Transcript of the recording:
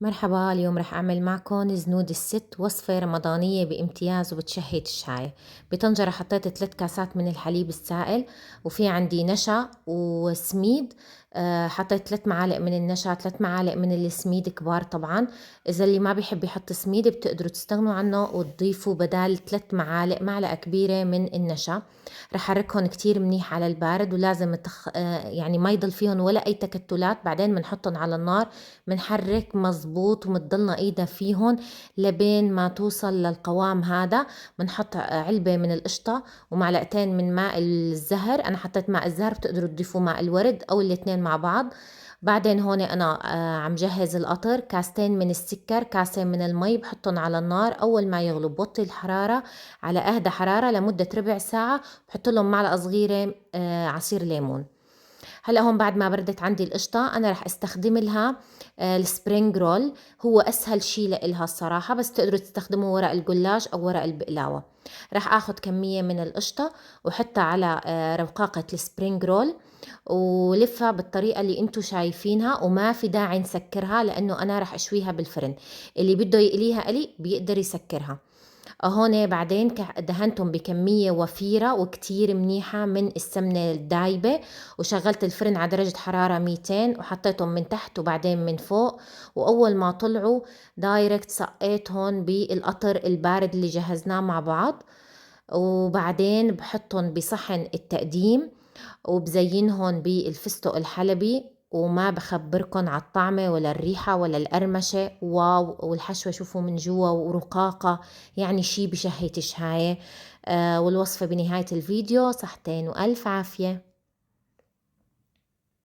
مرحبا، اليوم رح أعمل معكم زنود الست، وصفة رمضانية بامتياز وبتشهي تشهاية. بطنجرة حطيت 3 كاسات من الحليب السائل، وفي عندي نشا وسميد. حطيت 3 معالق من النشا، 3 معالق من السميد كبار طبعا. إذا اللي ما بيحب يحط سميد بتقدروا تستغنوا عنه وتضيفوا بدال 3 معالق معلقة كبيرة من النشا. رح حركهم كتير منيح على البارد، ولازم يعني ما يضل فيهم ولا أي تكتلات. بعدين بنحطهم على النار، بنحرك مظبوط ومتضلنا ايدنا فيهم لبين ما توصل للقوام هذا. بنحط علبة من القشطة ومعلقتين من ماء الزهر. انا حطيت ماء الزهر، بتقدروا تضيفوا ماء الورد او الاثنين مع بعض. بعدين هون انا عم جهز القطر، كاستين من السكر، كاسين من المي، بحطهم على النار. اول ما يغلوا بوطي الحرارة على اهدى حرارة لمدة ربع ساعة. بحط لهم معلقة صغيرة عصير ليمون. هلا هون بعد ما بردت عندي القشطة، أنا رح استخدم لها السبرينج رول. هو أسهل شي لإلها الصراحة، بس تقدروا تستخدموا ورق الجلاش أو ورق البقلاوة. رح أخذ كمية من القشطة وحطها على رقاقة السبرينج رول، ولفها بالطريقة اللي انتو شايفينها، وما في داعي نسكرها لأنه أنا رح أشويها بالفرن. اللي بده يقليها قلي بيقدر يسكرها. هون بعدين دهنتهم بكمية وفيرة وكتير منيحة من السمنة الدايبة، وشغلت الفرن على درجة حرارة 200، وحطيتهم من تحت وبعدين من فوق. وأول ما طلعوا دايركت سقيتهم بالقطر البارد اللي جهزناه مع بعض. وبعدين بحطهم بصحن التقديم، وبزينهم بالفستق الحلبي. وما بخبركن على الطعمة ولا الريحة ولا القرمشة، واو! والحشوة شوفوا من جوا ورقاقة، يعني شي بشهي تشهاية. والوصفة بنهاية الفيديو. صحتين وألف عافية.